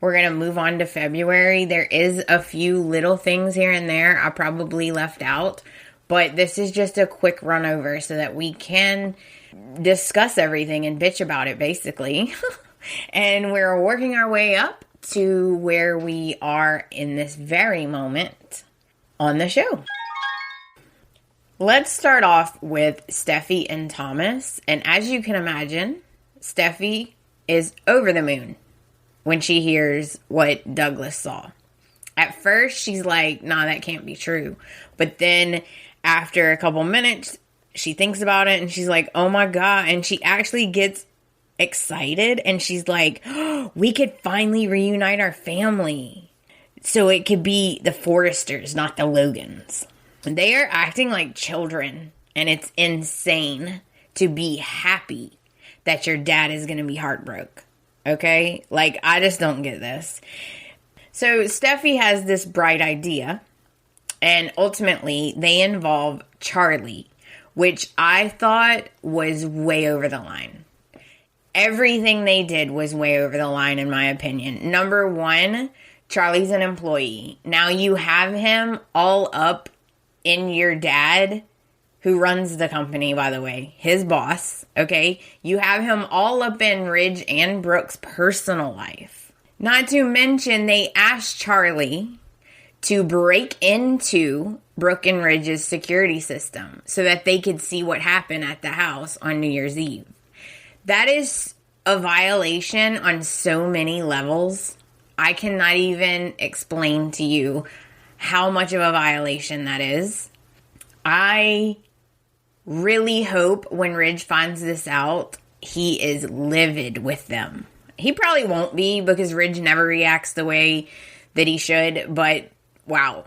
We're going to move on to February. There is a few little things here and there I probably left out, but this is just a quick run over so that we can discuss everything and bitch about it, basically. And we're working our way up to where we are in this very moment on the show. Let's start off with Steffy and Thomas. And as you can imagine, Steffy is over the moon when she hears what Douglas saw. At first, she's like, nah, that can't be true. But then after a couple minutes, she thinks about it and she's like, oh my God. And she actually gets excited and she's like, oh, we could finally reunite our family. So it could be the Forresters, not the Logans. They are acting like children, and it's insane to be happy that your dad is going to be heartbroken. Okay? Like, I just don't get this. So Steffy has this bright idea, and ultimately they involve Charlie, which I thought was way over the line. Everything they did was way over the line, in my opinion. Number one, Charlie's an employee. Now you have him all up in your dad, who runs the company, by the way, his boss, okay? You have him all up in Ridge and Brooke's personal life. Not to mention, they asked Charlie to break into Brooke and Ridge's security system so that they could see what happened at the house on New Year's Eve. That is a violation on so many levels. I cannot even explain to you how much of a violation that is. I really hope when Ridge finds this out, he is livid with them. He probably won't be because Ridge never reacts the way that he should, but wow.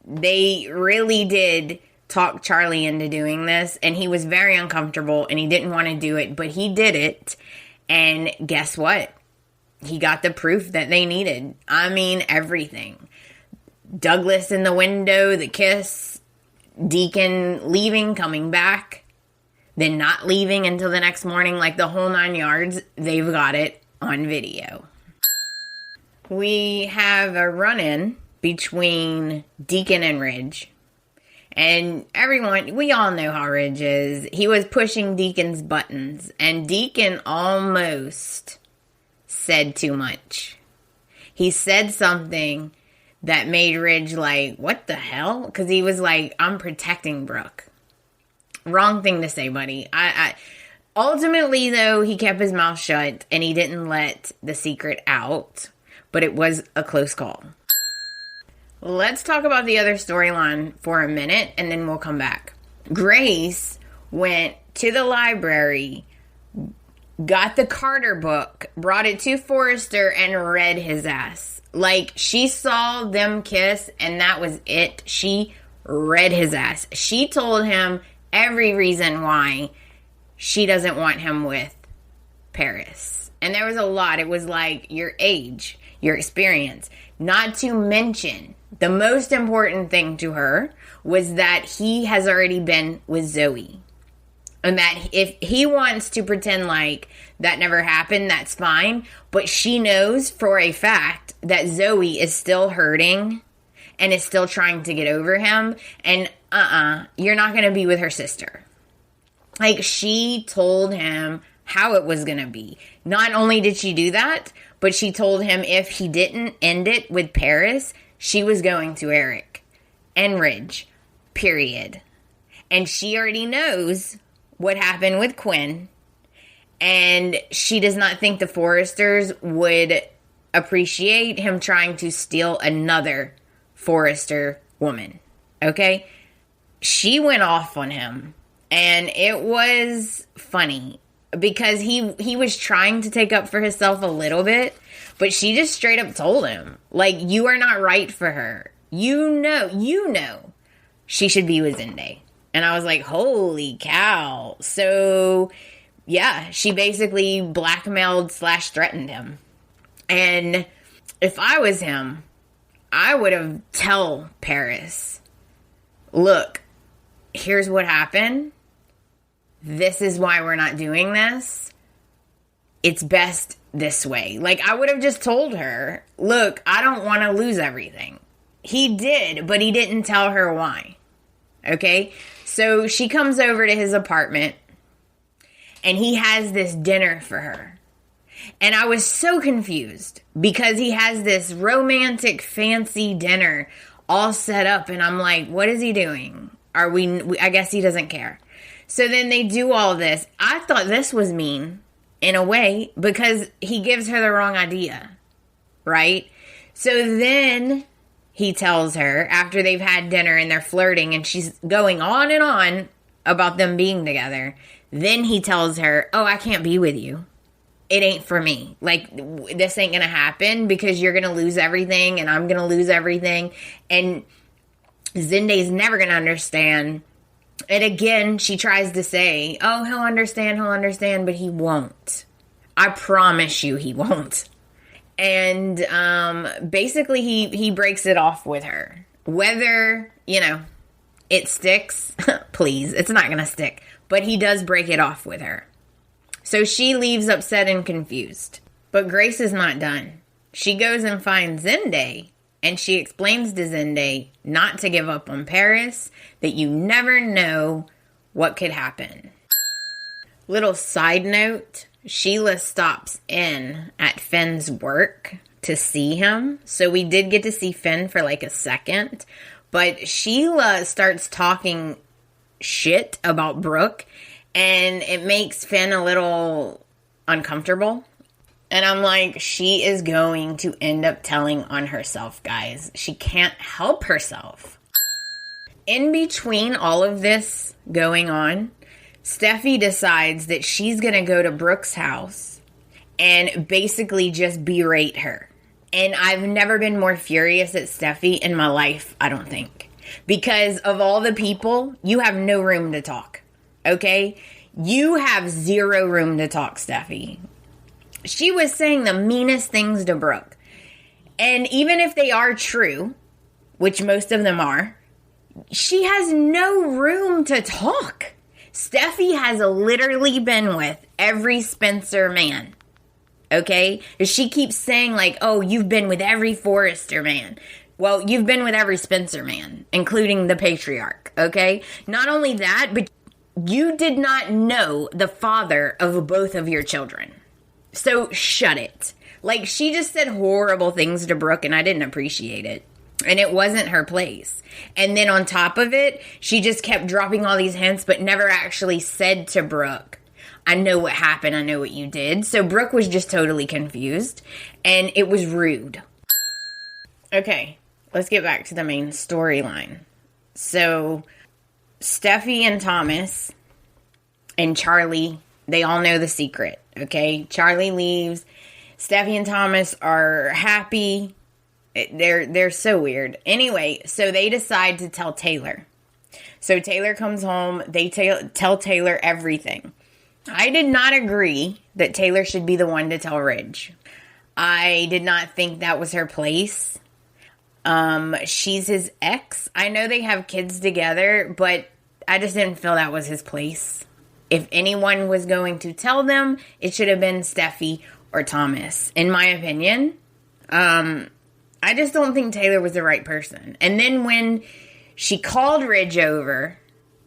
They really did talk Charlie into doing this, and he was very uncomfortable and he didn't want to do it, but he did it. And guess what? He got the proof that they needed. I mean, everything. Douglas in the window, the kiss, Deacon leaving, coming back, then not leaving until the next morning, like the whole 9 yards. They've got it on video. We have a run-in between Deacon and Ridge. And everyone, we all know how Ridge is. He was pushing Deacon's buttons, and Deacon almost said too much. He said something that made Ridge like, what the hell? Because he was like, I'm protecting Brooke. Wrong thing to say, buddy. Ultimately, though, he kept his mouth shut and he didn't let the secret out. But it was a close call. Let's talk about the other storyline for a minute and then we'll come back. Grace went to the library, got the Carter book, brought it to Forrester, and read his ass. Like, she saw them kiss, and that was it. She read his ass. She told him every reason why she doesn't want him with Paris. And there was a lot. It was like your age, your experience. Not to mention, the most important thing to her was that he has already been with Zoe. And that if he wants to pretend like that never happened, that's fine. But she knows for a fact that Zoe is still hurting and is still trying to get over him. And you're not going to be with her sister. Like, she told him how it was going to be. Not only did she do that, but she told him if he didn't end it with Paris, she was going to Eric and Ridge, period. And she already knows what happened with Quinn, and she does not think the Forresters would appreciate him trying to steal another Forrester woman, okay? She went off on him, and it was funny, because he was trying to take up for himself a little bit, but she just straight up told him, like, you are not right for her. You know, she should be with Zende. And I was like, holy cow. So, yeah, she basically blackmailed / threatened him. And if I was him, I would have tell Paris, look, here's what happened. This is why we're not doing this. It's best this way. Like, I would have just told her, look, I don't want to lose everything. He did, but he didn't tell her why. Okay? So she comes over to his apartment, and he has this dinner for her. And I was so confused because he has this romantic, fancy dinner all set up. And I'm like, what is he doing? I guess he doesn't care. So then they do all this. I thought this was mean in a way because he gives her the wrong idea. Right? So then he tells her after they've had dinner and they're flirting and she's going on and on about them being together. Then he tells her, oh, I can't be with you. It ain't for me. Like, this ain't gonna happen because you're gonna lose everything and I'm gonna lose everything. And Zende's never gonna understand. And again, she tries to say, oh, he'll understand, but he won't. I promise you he won't. And basically he breaks it off with her. Whether, it sticks, please, it's not gonna stick. But he does break it off with her. So she leaves upset and confused. But Grace is not done. She goes and finds Zende, and she explains to Zende not to give up on Paris, that you never know what could happen. Little side note, Sheila stops in at Finn's work to see him. So we did get to see Finn for like a second. But Sheila starts talking shit about Brooke. And it makes Finn a little uncomfortable. And I'm like, she is going to end up telling on herself, guys. She can't help herself. In between all of this going on, Steffi decides that she's going to go to Brooke's house and basically just berate her. And I've never been more furious at Steffi in my life, I don't think. Because of all the people, you have no room to talk. Okay? You have zero room to talk, Steffi. She was saying the meanest things to Brooke. And even if they are true, which most of them are, she has no room to talk. Steffi has literally been with every Spencer man. Okay? She keeps saying like, oh, you've been with every Forrester man. Well, you've been with every Spencer man, including the patriarch. Okay? Not only that, but you did not know the father of both of your children. So shut it. Like, she just said horrible things to Brooke and I didn't appreciate it. And it wasn't her place. And then on top of it, she just kept dropping all these hints but never actually said to Brooke, I know what happened. I know what you did. So Brooke was just totally confused and it was rude. Okay, let's get back to the main storyline. So Steffi and Thomas and Charlie, they all know the secret, okay? Charlie leaves. Steffi and Thomas are happy. They're so weird. Anyway, so they decide to tell Taylor. So Taylor comes home. They tell Taylor everything. I did not agree that Taylor should be the one to tell Ridge. I did not think that was her place. She's his ex. I know they have kids together, but I just didn't feel that was his place. If anyone was going to tell them, it should have been Steffi or Thomas, in my opinion. I just don't think Taylor was the right person. And then when she called Ridge over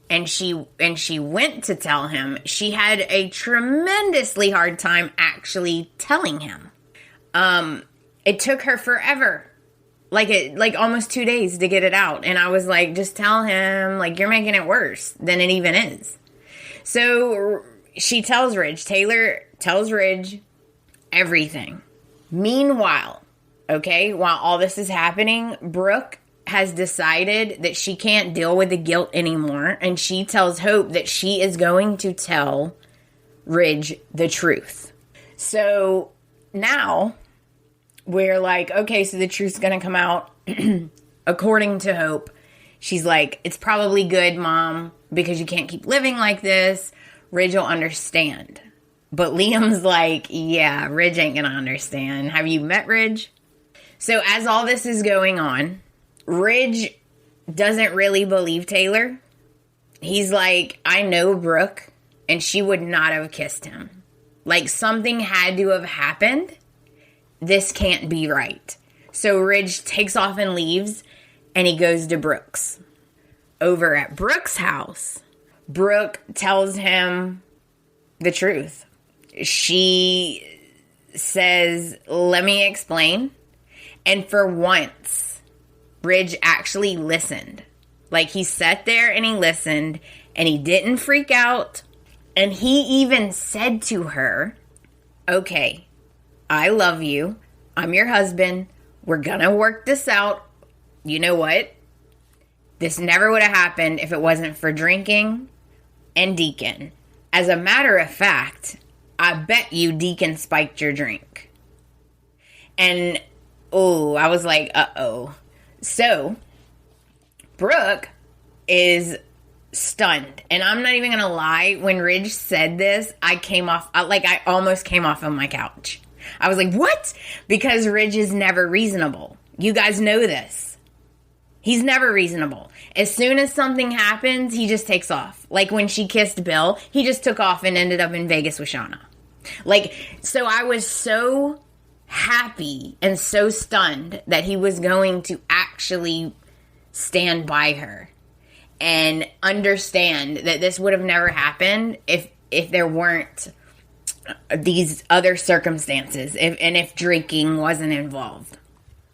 and she went to tell him, she had a tremendously hard time actually telling him. It took her forever. Like almost 2 days to get it out. And I was like, just tell him, like, you're making it worse than it even is. So she tells Ridge, Taylor tells Ridge everything. Meanwhile, okay, while all this is happening, Brooke has decided that she can't deal with the guilt anymore. And she tells Hope that she is going to tell Ridge the truth. So now we're like, okay, so the truth's going to come out. According to Hope, she's like, it's probably good, Mom, because you can't keep living like this. Ridge will understand. But Liam's like, yeah, Ridge ain't going to understand. Have you met Ridge? So as all this is going on, Ridge doesn't really believe Taylor. He's like, I know Brooke, and she would not have kissed him. Like, something had to have happened. This can't be right. So Ridge takes off and leaves, and he goes to Brooke's. Over at Brooke's house, Brooke tells him the truth. She says, let me explain. And for once, Ridge actually listened. Like, he sat there and he listened, and he didn't freak out. And he even said to her, okay, I love you. I'm your husband. We're gonna work this out. You know what? This never would have happened if it wasn't for drinking and Deacon. As a matter of fact, I bet you Deacon spiked your drink. And, I was like, uh-oh. So, Brooke is stunned. And I'm not even gonna lie, when Ridge said this, I almost came off of my couch. I was like, what? Because Ridge is never reasonable. You guys know this. He's never reasonable. As soon as something happens, he just takes off. Like when she kissed Bill, he just took off and ended up in Vegas with Shauna. So I was so happy and so stunned that he was going to actually stand by her and understand that this would have never happened if there weren't these other circumstances, if drinking wasn't involved.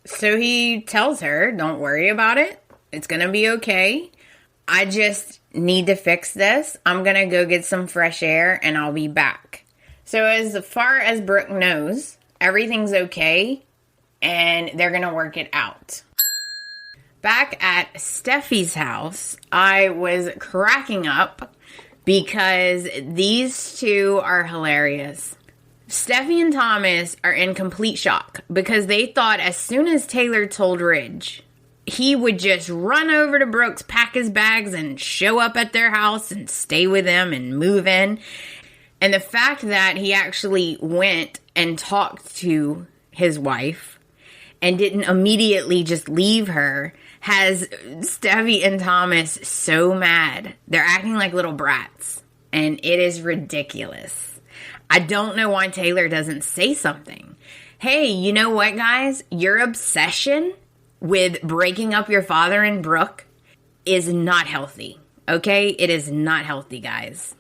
So he tells her, don't worry about it. It's going to be okay. I just need to fix this. I'm going to go get some fresh air and I'll be back. So as far as Brooke knows, everything's okay and they're going to work it out. Back at Steffi's house, I was cracking up because these two are hilarious. Steffy and Thomas are in complete shock because they thought as soon as Taylor told Ridge, he would just run over to Brooks, pack his bags, and show up at their house and stay with them and move in. And the fact that he actually went and talked to his wife and didn't immediately just leave her has Steffy and Thomas so mad. They're acting like little brats. And it is ridiculous. I don't know why Taylor doesn't say something. Hey, you know what, guys? Your obsession with breaking up your father and Brooke is not healthy. Okay? It is not healthy, guys.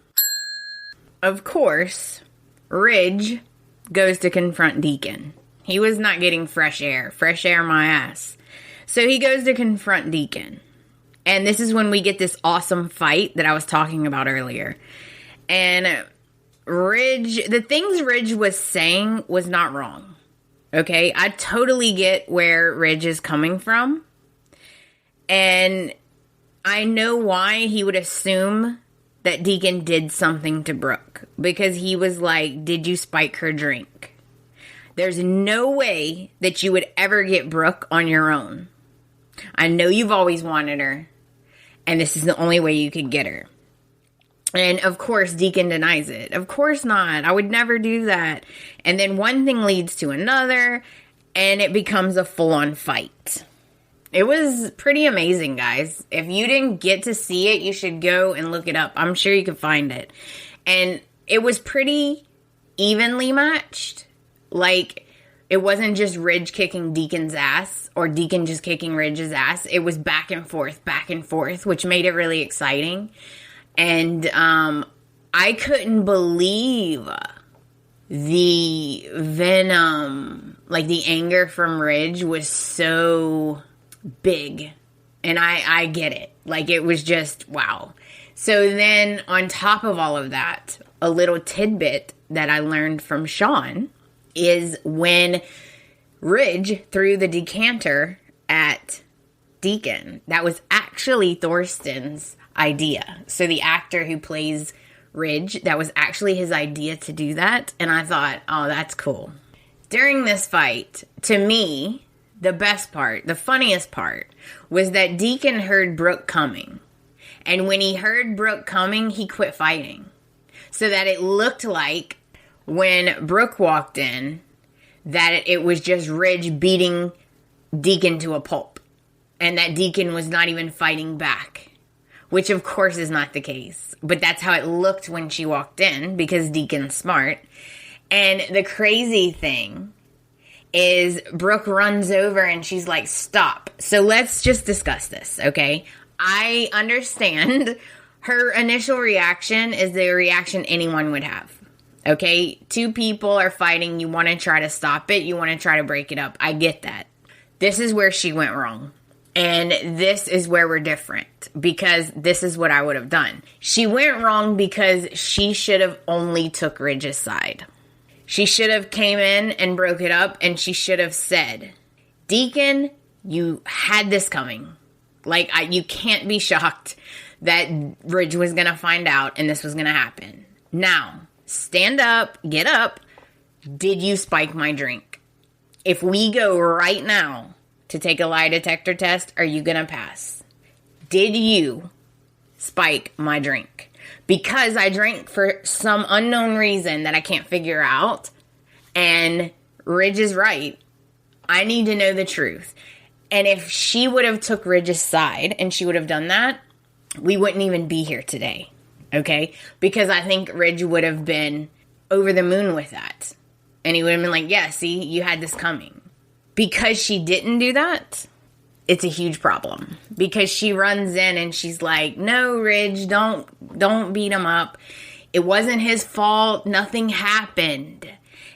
Of course, Ridge goes to confront Deacon. He was not getting fresh air. Fresh air my ass. So he goes to confront Deacon. And this is when we get this awesome fight that I was talking about earlier. And Ridge, the things Ridge was saying was not wrong. Okay? I totally get where Ridge is coming from. And I know why he would assume that Deacon did something to Brooke. Because he was like, did you spike her drink? There's no way that you would ever get Brooke on your own. I know you've always wanted her. And this is the only way you could get her. And of course, Deacon denies it. Of course not. I would never do that. And then one thing leads to another. And it becomes a full-on fight. It was pretty amazing, guys. If you didn't get to see it, you should go and look it up. I'm sure you could find it. And it was pretty evenly matched. Like, it wasn't just Ridge kicking Deacon's ass or Deacon just kicking Ridge's ass. It was back and forth, which made it really exciting. And I couldn't believe the venom, like the anger from Ridge was so big. And I get it. Like, it was just, wow. So then on top of all of that, a little tidbit that I learned from Sean is when Ridge threw the decanter at Deacon, that was actually Thorsten's idea. So the actor who plays Ridge, that was actually his idea to do that. And I thought, oh, that's cool. During this fight, to me, the best part, the funniest part, was that Deacon heard Brooke coming. And when he heard Brooke coming, he quit fighting. So that it looked like when Brooke walked in, that it was just Ridge beating Deacon to a pulp. And that Deacon was not even fighting back. Which, of course, is not the case. But that's how it looked when she walked in, because Deacon's smart. And the crazy thing is Brooke runs over and she's like, stop. So let's just discuss this, okay? I understand her initial reaction is the reaction anyone would have. Okay? Two people are fighting. You want to try to stop it. You want to try to break it up. I get that. This is where she went wrong. And this is where we're different. Because this is what I would have done. She went wrong because she should have only took Ridge's side. She should have came in and broke it up. And she should have said, Deacon, you had this coming. Like, you can't be shocked that Ridge was going to find out and this was going to happen. Now, stand up, get up. Did you spike my drink? If we go right now to take a lie detector test, are you going to pass? Did you spike my drink? Because I drank for some unknown reason that I can't figure out. And Ridge is right. I need to know the truth. And if she would have took Ridge's side and she would have done that, we wouldn't even be here today, okay? Because I think Ridge would have been over the moon with that. And he would have been like, yeah, see, you had this coming. Because she didn't do that, it's a huge problem. Because she runs in and she's like, no, Ridge, don't beat him up. It wasn't his fault. Nothing happened.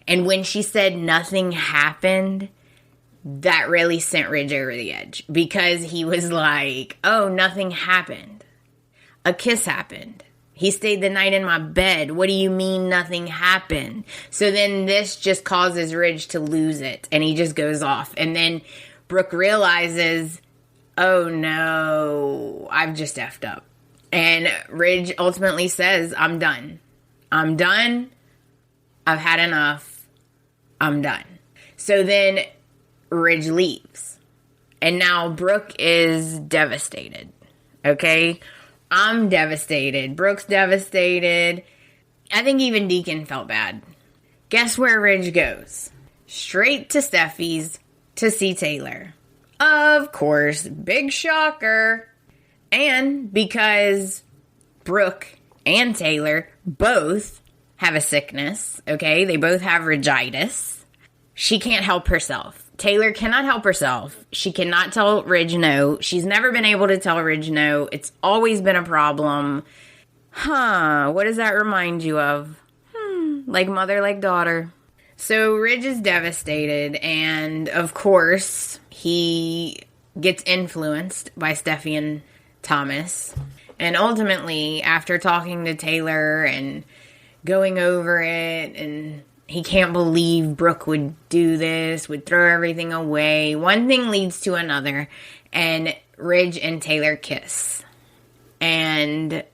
And when she said nothing happened, that really sent Ridge over the edge because he was like, oh, nothing happened. A kiss happened. He stayed the night in my bed. What do you mean nothing happened? So then this just causes Ridge to lose it and he just goes off. And then Brooke realizes, oh no, I've just effed up. And Ridge ultimately says, I'm done. I'm done. I've had enough. I'm done. So then Ridge leaves. And now Brooke is devastated. Okay? I'm devastated. Brooke's devastated. I think even Deacon felt bad. Guess where Ridge goes? Straight to Steffi's to see Taylor. Of course. Big shocker. And because Brooke and Taylor both have a sickness, okay? They both have Ridgitis. She can't help herself. Taylor cannot help herself. She cannot tell Ridge no. She's never been able to tell Ridge no. It's always been a problem. What does that remind you of? Like mother, like daughter. So Ridge is devastated, and of course, he gets influenced by Steffy and Thomas. And ultimately, after talking to Taylor and going over it, and he can't believe Brooke would do this, would throw everything away. One thing leads to another, and Ridge and Taylor kiss. And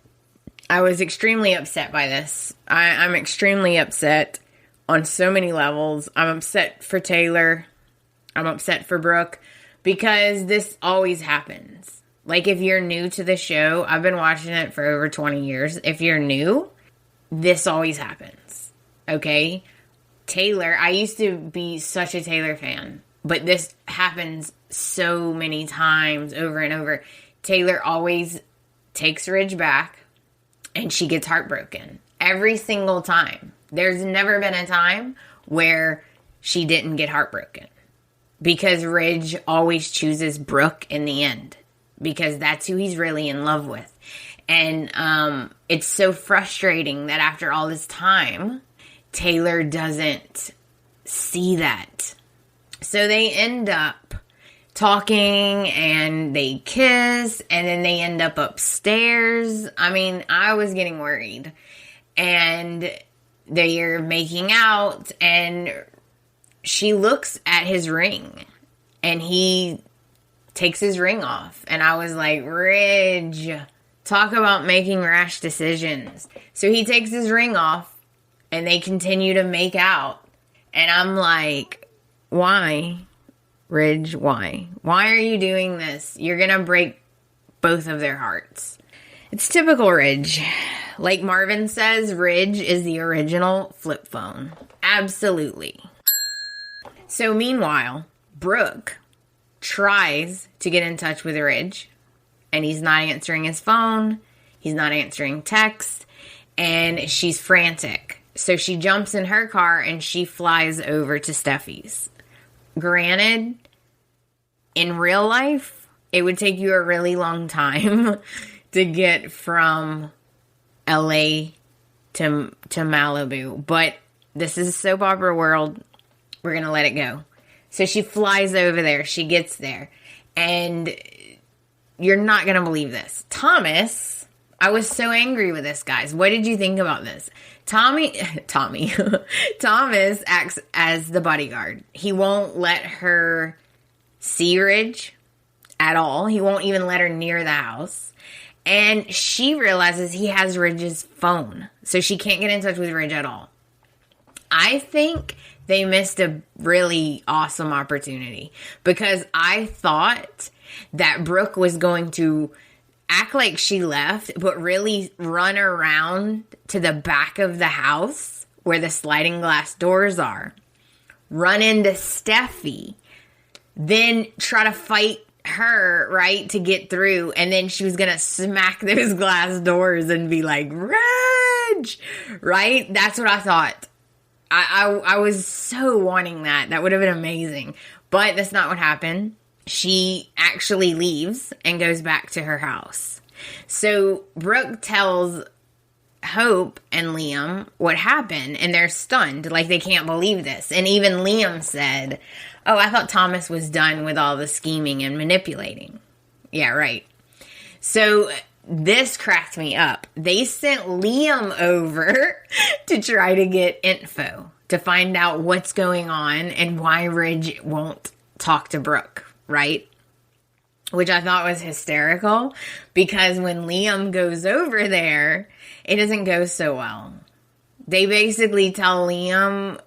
I was extremely upset by this. I'm extremely upset on so many levels. I'm upset for Taylor. I'm upset for Brooke, because this always happens. Like, if you're new to the show, I've been watching it for over 20 years. If you're new, this always happens. Okay? Taylor, I used to be such a Taylor fan, but this happens so many times over and over. Taylor always takes Ridge back and she gets heartbroken every single time. There's never been a time where she didn't get heartbroken because Ridge always chooses Brooke in the end because that's who he's really in love with. And it's so frustrating that after all this time, Taylor doesn't see that. So they end up talking and they kiss and then they end up upstairs. I mean, I was getting worried. And they're making out and she looks at his ring and he takes his ring off. And I was like, Ridge, talk about making rash decisions. So he takes his ring off. And they continue to make out. And I'm like, why, Ridge, why? Why are you doing this? You're going to break both of their hearts. It's typical Ridge. Like Marvin says, Ridge is the original flip phone. Absolutely. So meanwhile, Brooke tries to get in touch with Ridge. And he's not answering his phone. He's not answering texts. And she's frantic. So she jumps in her car and she flies over to Steffi's. Granted, in real life, it would take you a really long time to get from LA to Malibu. But this is a soap opera world. We're going to let it go. So she flies over there. She gets there. And you're not going to believe this. Thomas, I was so angry with this, guys. What did you think about this? Thomas acts as the bodyguard. He won't let her see Ridge at all. He won't even let her near the house. And she realizes he has Ridge's phone. So she can't get in touch with Ridge at all. I think they missed a really awesome opportunity. Because I thought that Brooke was going to act like she left, but really run around to the back of the house where the sliding glass doors are, run into Steffi, then try to fight her, right, to get through, and then she was gonna smack those glass doors and be like, Reg! Right? That's what I thought. I was so wanting that. That would have been amazing. But that's not what happened. She actually leaves and goes back to her house. So Brooke tells Hope and Liam what happened, and they're stunned. Like, they can't believe this. And even Liam said, oh, I thought Thomas was done with all the scheming and manipulating. Yeah, right. So this cracked me up. They sent Liam over to try to get info, to find out what's going on and why Ridge won't talk to Brooke. Right? Which I thought was hysterical, because when Liam goes over there, it doesn't go so well. They basically tell Liam,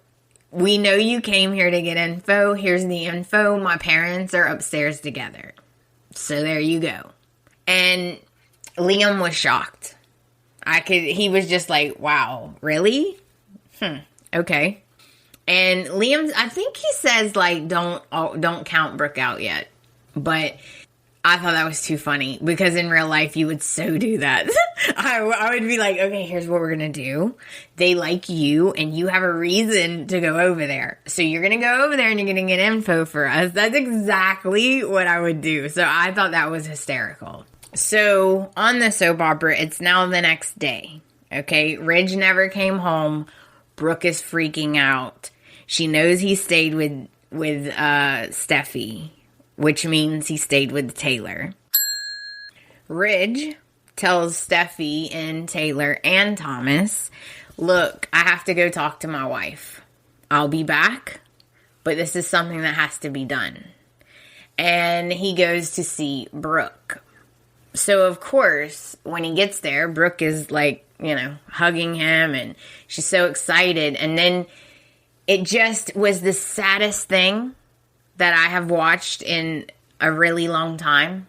we know you came here to get info. Here's the info. My parents are upstairs together. So there you go. And Liam was shocked. He was just like, wow, really? Okay. And Liam, I think he says, like, don't count Brooke out yet. But I thought that was too funny, because in real life, you would so do that. I would be like, okay, here's what we're going to do. They like you, and you have a reason to go over there. So you're going to go over there, and you're going to get info for us. That's exactly what I would do. So I thought that was hysterical. So on the soap opera, it's now the next day. Okay, Ridge never came home. Brooke is freaking out. She knows he stayed with Steffi, which means he stayed with Taylor. Ridge tells Steffi and Taylor and Thomas, look, I have to go talk to my wife. I'll be back, but this is something that has to be done. And he goes to see Brooke. So, of course, when he gets there, Brooke is like, hugging him, and she's so excited. And then it just was the saddest thing that I have watched in a really long time.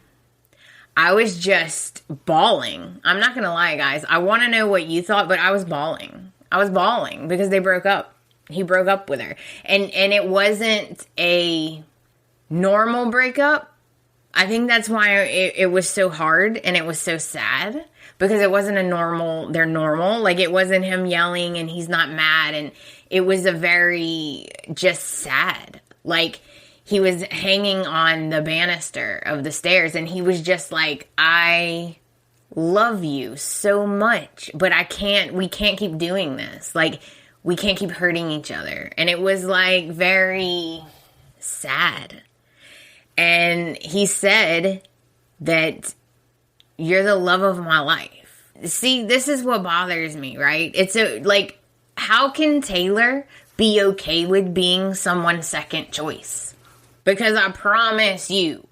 I was just bawling. I'm not going to lie, guys. I want to know what you thought, but I was bawling. I was bawling because they broke up. He broke up with her. And it wasn't a normal breakup. I think that's why it was so hard and it was so sad, because it wasn't they're normal. Like, it wasn't him yelling and he's not mad. And it was a very just sad. Like, he was hanging on the banister of the stairs and he was just like, I love you so much, but we can't keep doing this. Like, we can't keep hurting each other. And it was like very sad. And he said that you're the love of my life. See, this is what bothers me, right? It's like, how can Taylor be okay with being someone's second choice? Because I promise you,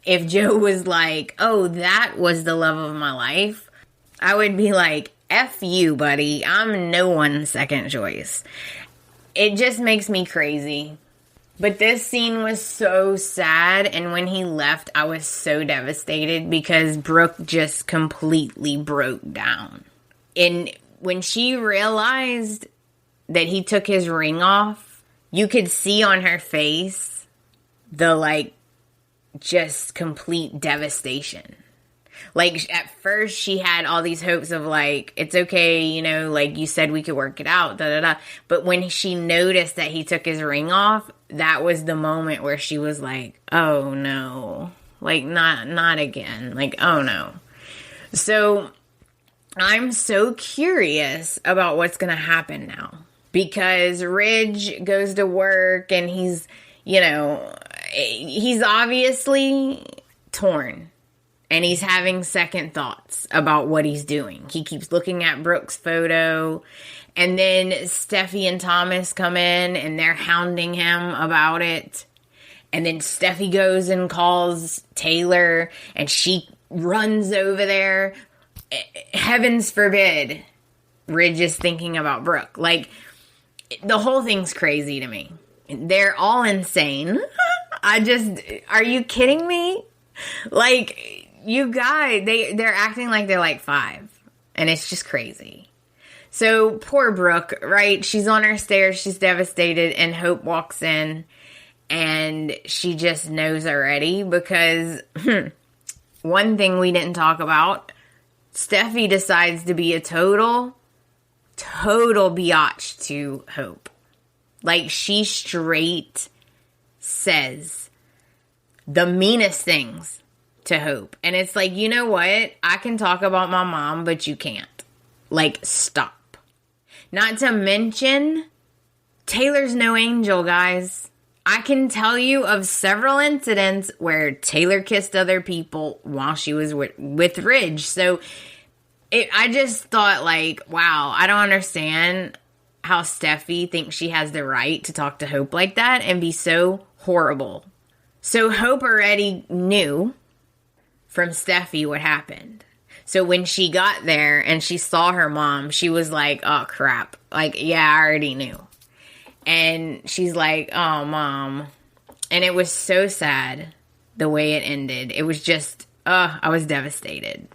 if Joe was like, oh, that was the love of my life, I would be like, F you, buddy. I'm no one's second choice. It just makes me crazy. But this scene was so sad, and when he left, I was so devastated because Brooke just completely broke down. And when she realized that he took his ring off, you could see on her face the, just complete devastation. Like, at first, she had all these hopes of, like, it's okay, you know, like, you said we could work it out, da-da-da. But when she noticed that he took his ring off, that was the moment where she was like, oh, no. Like, not again. Like, oh, no. So, I'm so curious about what's going to happen now. Because Ridge goes to work, and he's, you know, he's obviously torn. And he's having second thoughts about what he's doing. He keeps looking at Brooke's photo. And then Steffy and Thomas come in and they're hounding him about it. And then Steffy goes and calls Taylor and she runs over there. Heavens forbid Ridge is thinking about Brooke. Like, the whole thing's crazy to me. They're all insane. Are you kidding me? Like, you guys, they're acting like they're like 5. And it's just crazy. So, poor Brooke, right? She's on her stairs. She's devastated. And Hope walks in. And she just knows already. Because, one thing we didn't talk about. Steffy decides to be a total biatch to Hope. Like, she straight says the meanest things to Hope. And it's like, you know what? I can talk about my mom, but you can't. Like, stop. Not to mention, Taylor's no angel, guys. I can tell you of several incidents where Taylor kissed other people while she was with Ridge. So, I just thought, like, wow, I don't understand how Steffy thinks she has the right to talk to Hope like that and be so horrible. So, Hope already knew from Steffy what happened. So when she got there and she saw her mom, she was like, oh, crap. Like, yeah, I already knew. And she's like, oh, Mom. And it was so sad the way it ended. It was just, I was devastated.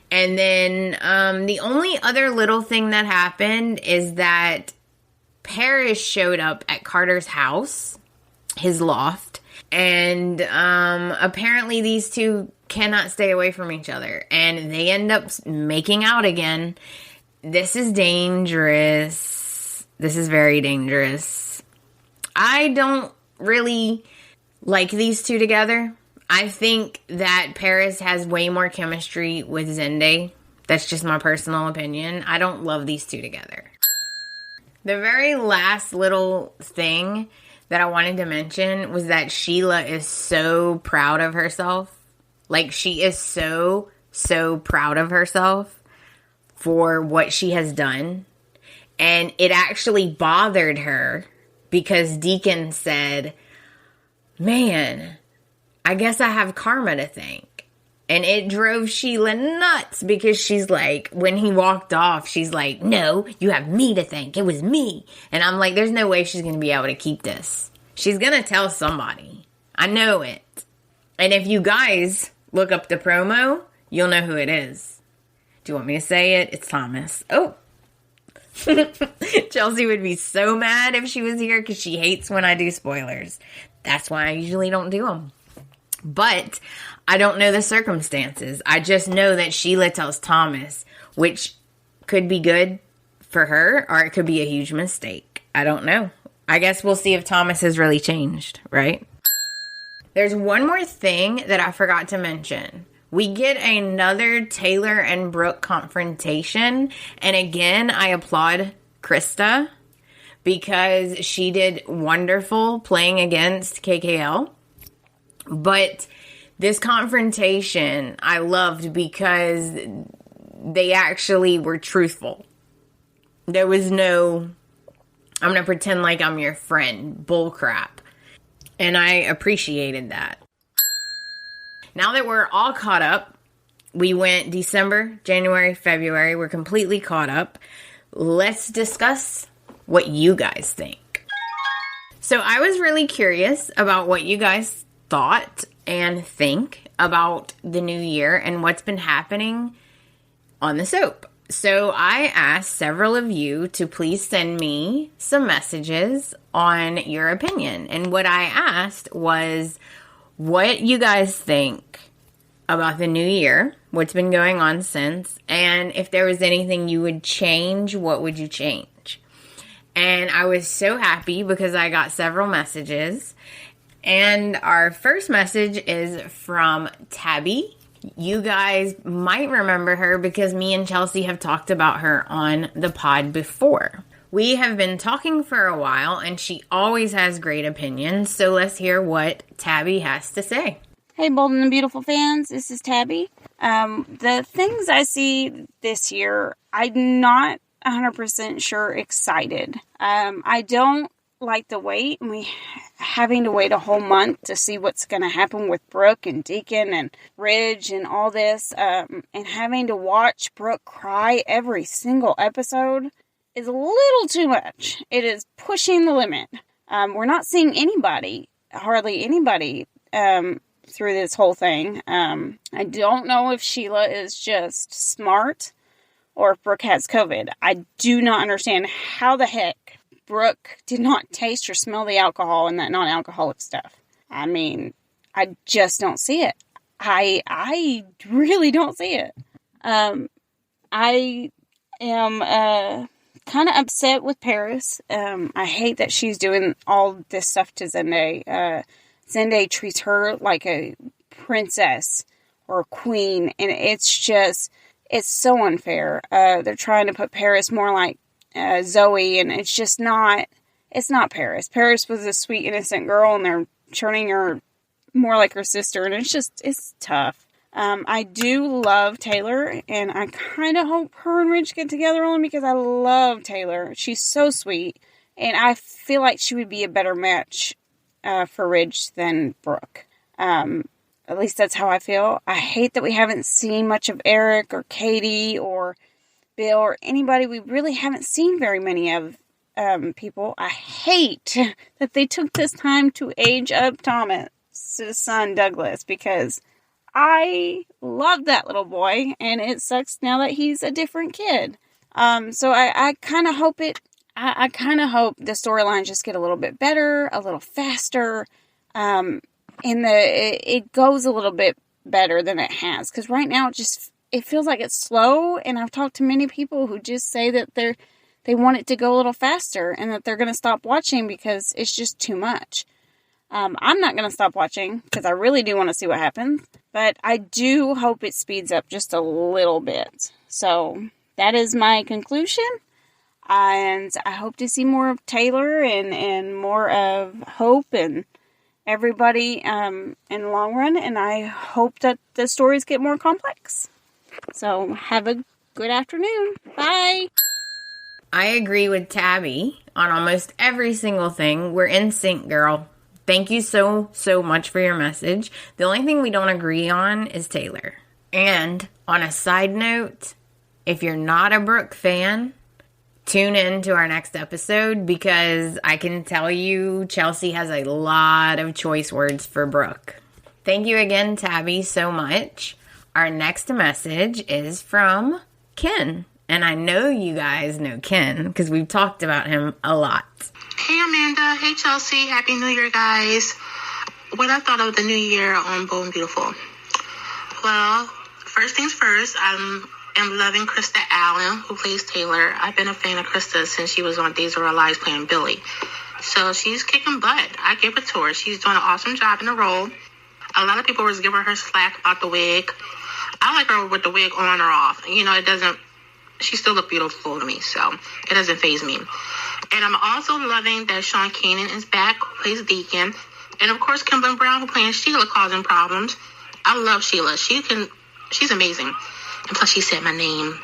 And then the only other little thing that happened is that Paris showed up at Carter's house, his loft. And apparently these two cannot stay away from each other. And they end up making out again. This is dangerous. This is very dangerous. I don't really like these two together. I think that Paris has way more chemistry with Zende. That's just my personal opinion. I don't love these two together. The very last little thing that I wanted to mention was that Sheila is so proud of herself. Like, she is so proud of herself for what she has done. And it actually bothered her because Deacon said, man, I guess I have karma to thank. And it drove Sheila nuts because she's like, when he walked off, she's like, no, you have me to thank. It was me. And I'm like, there's no way she's going to be able to keep this. She's going to tell somebody. I know it. And if you guys look up the promo, you'll know who it is. Do you want me to say it? It's Thomas. Oh. Chelsea would be so mad if she was here because she hates when I do spoilers. That's why I usually don't do them. But I don't know the circumstances. I just know that Sheila tells Thomas, which could be good for her or it could be a huge mistake. I don't know. I guess we'll see if Thomas has really changed, right? There's one more thing that I forgot to mention. We get another Taylor and Brooke confrontation. And again, I applaud Krista because she did wonderful playing against KKL. But this confrontation I loved because they actually were truthful. There was no, I'm going to pretend like I'm your friend, bullcrap. And I appreciated that. Now that we're all caught up, we went December, January, February. We're completely caught up. Let's discuss what you guys think. So I was really curious about what you guys thought and think about the new year and what's been happening on the soap. So I asked several of you to please send me some messages on your opinion. And what I asked was what you guys think about the new year what's been going on since, and if there was anything you would change, what would you change? And I was so happy because I got several messages. And our first message is from Tabby. You guys might remember her because me and Chelsea have talked about her on the pod before. We have been talking for a while, and she always has great opinions, so let's hear what Tabby has to say. Hey, Bold and Beautiful fans, this is Tabby. The things I see this year, I'm not 100% sure excited. I don't like the wait, and we having to wait a whole month to see what's going to happen with Brooke and Deacon and Ridge and all this, and having to watch Brooke cry every single episode is a little too much. It is pushing the limit. We're not seeing hardly anybody, through this whole thing. I don't know if Sheila is just smart or if Brooke has COVID. I do not understand how the heck Brooke did not taste or smell the alcohol and that non-alcoholic stuff. I mean, I just don't see it. I really don't see it. I am kind of upset with Paris. I hate that she's doing all this stuff to Zende. Zende treats her like a princess or a queen, and it's so unfair. They're trying to put Paris more like Zoe, and it's not Paris. Paris was a sweet, innocent girl, and they're turning her more like her sister, and it's tough. I do love Taylor, and I kind of hope her and Ridge get together only because I love Taylor. She's so sweet, and I feel like she would be a better match for Ridge than Brooke. At least that's how I feel. I hate that we haven't seen much of Eric or Katie or Bill or anybody. We really haven't seen very many of people. I hate that they took this time to age up Thomas' son, Douglas, because I love that little boy, and it sucks now that he's a different kid. So I kind of hope I kind of hope the storylines just get a little bit better, a little faster, and it goes a little bit better than it has. Because right now it feels like it's slow, and I've talked to many people who just say that they want it to go a little faster, and that they're going to stop watching because it's just too much. I'm not going to stop watching because I really do want to see what happens, but I do hope it speeds up just a little bit. So that is my conclusion, and I hope to see more of Taylor and more of Hope and everybody in the long run, and I hope that the stories get more complex. So have a good afternoon. Bye. I agree with Tabby on almost every single thing. We're in sync, girl. Thank you so much for your message. The only thing we don't agree on is Taylor. And on a side note, if you're not a Brooke fan, tune in to our next episode because I can tell you Chelsea has a lot of choice words for Brooke. Thank you again, Tabby, so much. Our next message is from Ken. And I know you guys know Ken because we've talked about him a lot. Hey Amanda, hey Chelsea, Happy New Year guys. What I thought of the new year on Bold and Beautiful. Well, first things first, I am loving Krista Allen, who plays Taylor. I've been a fan of Krista since she was on Days of Our Lives playing Billy. So she's kicking butt. I give it to her. She's doing an awesome job in the role. A lot of people was giving her slack about the wig. I like her with the wig on or off. You know, she still look beautiful to me, so it doesn't faze me. And I'm also loving that Sean Kanan is back, who plays Deacon. And of course, Kimberly Brown, who plays Sheila, causing problems. I love Sheila. She's amazing. And plus, she said my name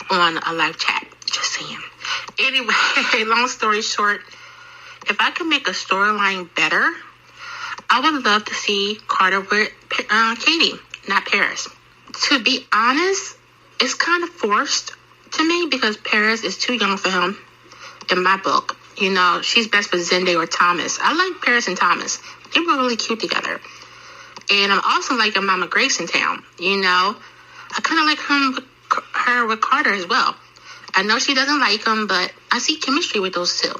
on a live chat. Just saying. Anyway, long story short, if I could make a storyline better, I would love to see Carter with Katie, not Paris. To be honest, it's kind of forced to me because Paris is too young for him in my book. You know, she's best with Zende or Thomas. I like Paris and Thomas. They were really cute together. And I'm also liking Mama Grace in town. You know, I kind of like her with Carter as well. I know she doesn't like him, but I see chemistry with those two.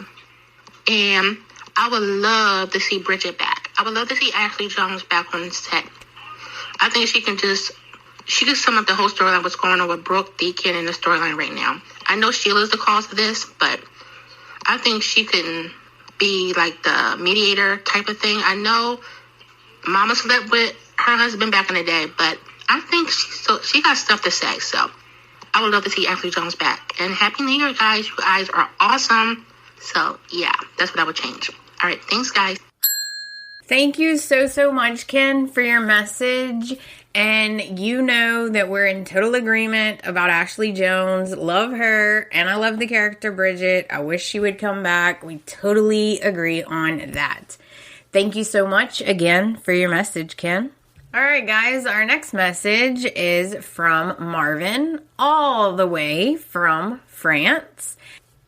And I would love to see Bridget back. I would love to see Ashley Jones back on set. I think she can just she could sum up the whole storyline, what's going on with Brooke, Deacon, and the storyline right now. I know Sheila's the cause of this, but I think she can be like the mediator type of thing. I know Mama slept with her husband back in the day, but I think she got stuff to say. So I would love to see Ashley Jones back. And Happy New Year, guys. You guys are awesome. So yeah, that's what I would change. All right, thanks, guys. Thank you so much, Ken, for your message. And you know that we're in total agreement about Ashley Jones. Love her, and I love the character Bridget. I wish she would come back. We totally agree on that. Thank you so much again for your message, Ken. All right, guys, our next message is from Marvin, all the way from France.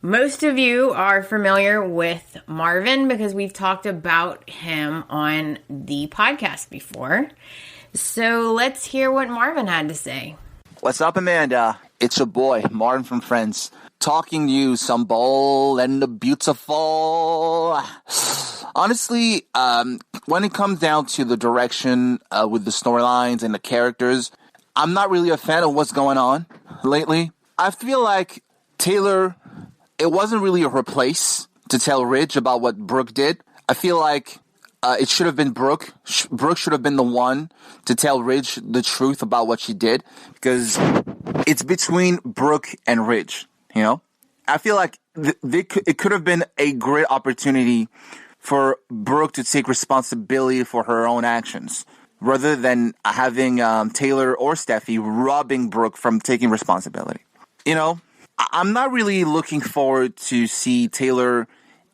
Most of you are familiar with Marvin because we've talked about him on the podcast before. So let's hear what Marvin had to say. What's up, Amanda? It's your boy, Marvin from Friends, talking to you some bold and beautiful. Honestly, when it comes down to the direction with the storylines and the characters, I'm not really a fan of what's going on lately. I feel like Taylor, it wasn't really her place to tell Ridge about what Brooke did. I feel like it should have been Brooke. Brooke should have been the one to tell Ridge the truth about what she did, because it's between Brooke and Ridge, you know? I feel like it could have been a great opportunity for Brooke to take responsibility for her own actions, rather than having Taylor or Steffi robbing Brooke from taking responsibility. You know, I'm not really looking forward to see Taylor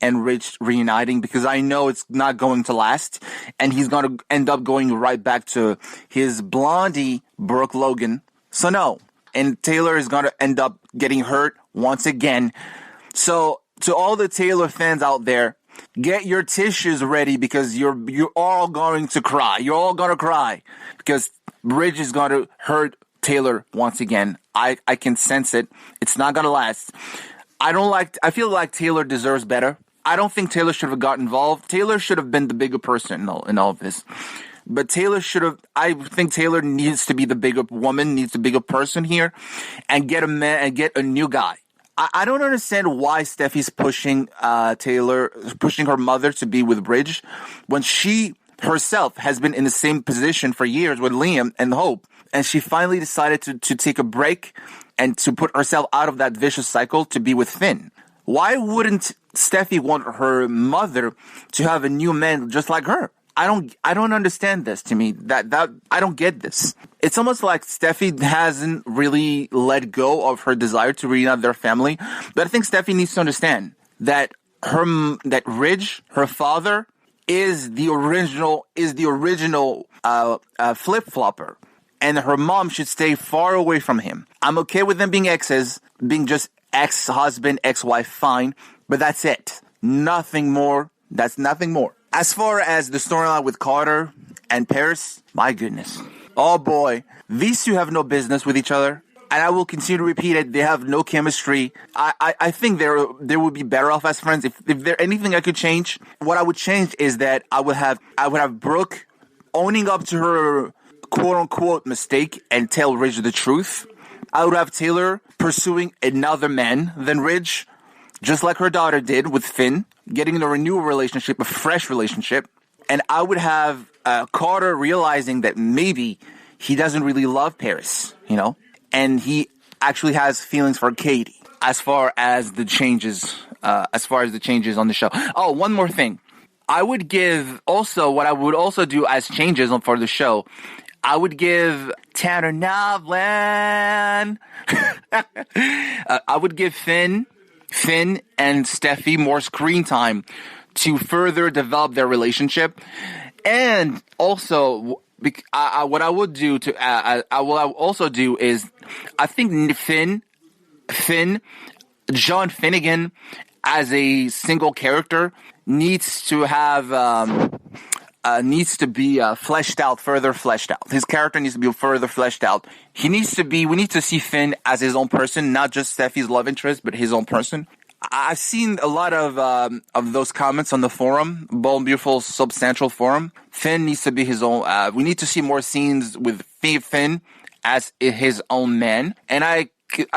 and Ridge reuniting, because I know it's not going to last, and he's going to end up going right back to his blondie Brooke Logan. So no, and Taylor is going to end up getting hurt once again. So to all the Taylor fans out there, get your tissues ready, because you're all going to cry. You're all going to cry because Ridge is going to hurt Taylor once again. I can sense it. It's not going to last. I feel like Taylor deserves better. I don't think Taylor should have got involved. Taylor should have been the bigger person in all of this. But I think Taylor needs to be the bigger woman, needs the bigger person here, and get a man and get a new guy. I don't understand why Steffi's pushing her mother to be with Ridge, when she herself has been in the same position for years with Liam and Hope, and she finally decided to take a break and to put herself out of that vicious cycle to be with Finn. Why wouldn't Steffi want her mother to have a new man just like her? I don't understand this. To me, that I don't get this. It's almost like Steffi hasn't really let go of her desire to reunite their family. But I think Steffi needs to understand that Ridge, her father, is the original flip-flopper, and her mom should stay far away from him. I'm okay with them being exes, being just ex-husband, ex-wife, fine, but that's it. Nothing more. That's nothing more. As far as the storyline with Carter and Paris, my goodness. Oh boy, these two have no business with each other. And I will continue to repeat it. They have no chemistry. I think they would be better off as friends. If there anything I could change, what I would change is that I would have Brooke owning up to her quote unquote mistake and tell Ridge the truth. I would have Taylor pursuing another man than Ridge, just like her daughter did with Finn, getting a renewal relationship, a fresh relationship. And I would have Carter realizing that maybe he doesn't really love Paris, you know, and he actually has feelings for Katie. As far as the changes on the show. Oh, one more thing. I would give also what I would also do as changes for the show. I would give Tanner Novlan. I would give Finn and Steffi more screen time to further develop their relationship. And also, what I would do is, I think John Finnegan as a single character needs to be further fleshed out. His character needs to be further fleshed out. We need to see Finn as his own person, not just Steffi's love interest, but his own person. I've seen a lot of those comments on the forum, Bold and Beautiful Substantial forum. Finn needs to be his own. We need to see more scenes with Finn as his own man. And I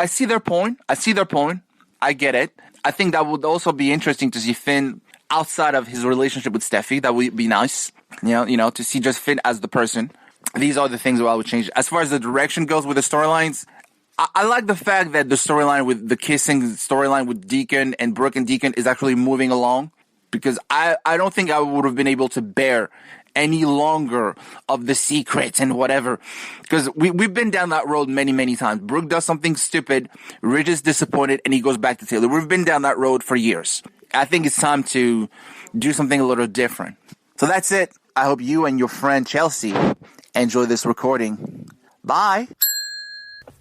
see their point. I get it. I think that would also be interesting to see Finn outside of his relationship with Steffi. That would be nice, to see just Finn as the person. These are the things that I would change. As far as the direction goes with the storylines, I like the fact that the storyline with the kissing storyline with Deacon and Brooke and Deacon is actually moving along, because I don't think I would have been able to bear any longer of the secrets and whatever, because we've been down that road many, many times. Brooke does something stupid, Ridge is disappointed, and he goes back to Taylor. We've been down that road for years. I think it's time to do something a little different. So that's it. I hope you and your friend Chelsea enjoy this recording. Bye.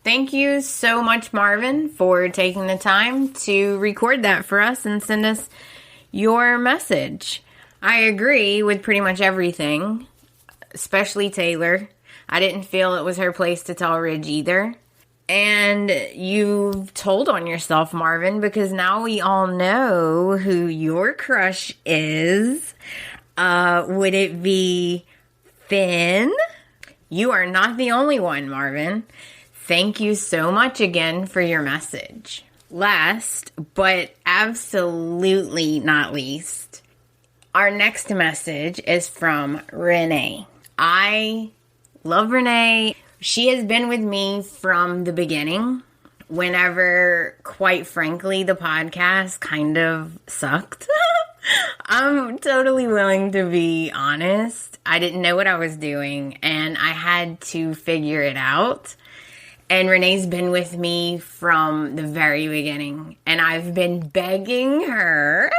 Thank you so much, Marvin, for taking the time to record that for us and send us your message. I agree with pretty much everything, especially Taylor. I didn't feel it was her place to tell Ridge either. And you've told on yourself, Marvin, because now we all know who your crush is. Would it be Finn? You are not the only one, Marvin. Thank you so much again for your message. Last, but absolutely not least, our next message is from Renee. I love Renee. She has been with me from the beginning, whenever, quite frankly, the podcast kind of sucked. I'm totally willing to be honest. I didn't know what I was doing, and I had to figure it out. And Renee's been with me from the very beginning, and I've been begging her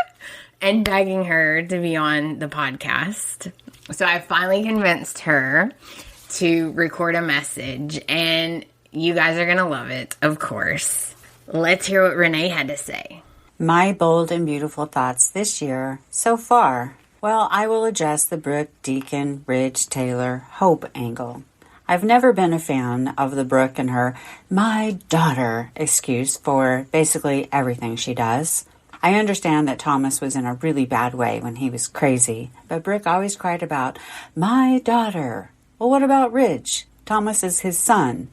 to be on the podcast. So I finally convinced her to record a message, and you guys are going to love it, of course. Let's hear what Renee had to say. My bold and beautiful thoughts this year so far. Well, I will address the Brooke, Deacon, Ridge, Taylor, Hope angle. I've never been a fan of the Brooke and her "my daughter" excuse for basically everything she does. I understand that Thomas was in a really bad way when he was crazy, but Brooke always cried about "my daughter." Well, what about Ridge? Thomas is his son.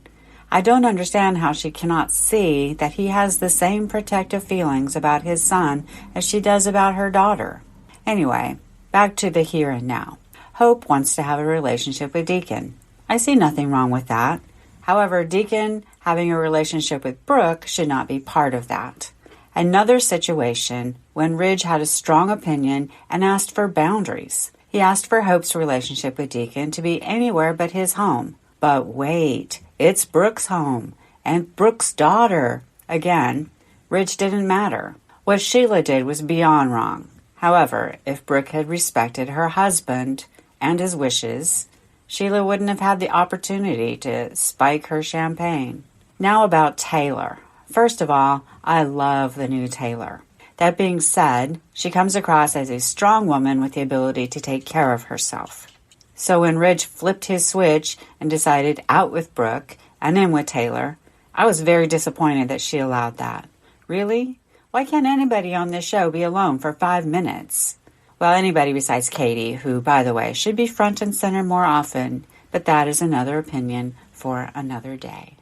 I don't understand how she cannot see that he has the same protective feelings about his son as she does about her daughter. Anyway, back to the here and now. Hope wants to have a relationship with Deacon. I see nothing wrong with that. However, Deacon having a relationship with Brooke should not be part of that. Another situation when Ridge had a strong opinion and asked for boundaries. He asked for Hope's relationship with Deacon to be anywhere but his home. But wait, it's Brooke's home and Brooke's daughter. Again, Ridge didn't matter. What Sheila did was beyond wrong. However, if Brooke had respected her husband and his wishes, Sheila wouldn't have had the opportunity to spike her champagne. Now about Taylor. First of all, I love the new Taylor. That being said, she comes across as a strong woman with the ability to take care of herself. So when Ridge flipped his switch and decided out with Brooke and in with Taylor, I was very disappointed that she allowed that. Really? Why can't anybody on this show be alone for 5 minutes? Well, anybody besides Katie, who, by the way, should be front and center more often, but that is another opinion for another day.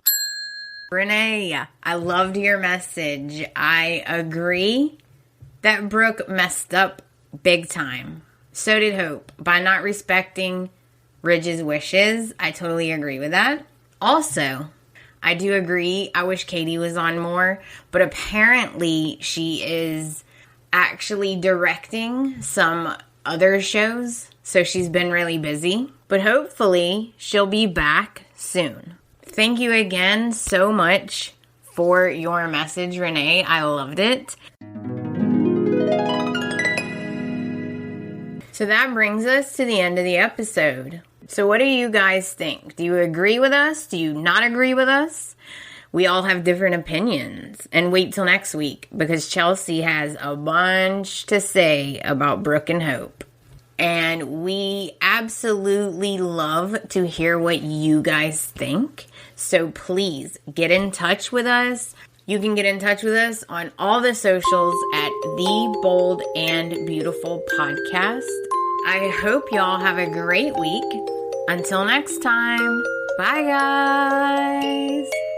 Renee, I loved your message. I agree that Brooke messed up big time. So did Hope. By not respecting Ridge's wishes, I totally agree with that. Also, I do agree, I wish Katie was on more, but apparently she is actually directing some other shows, so she's been really busy. But hopefully she'll be back soon. Thank you again so much for your message, Renee. I loved it. So that brings us to the end of the episode. So what do you guys think? Do you agree with us? Do you not agree with us? We all have different opinions. And wait till next week, because Chelsea has a bunch to say about Brooke and Hope. And we absolutely love to hear what you guys think. So please get in touch with us. You can get in touch with us on all the socials at The Bold and Beautiful Podcast. I hope y'all have a great week. Until next time, Bye, guys.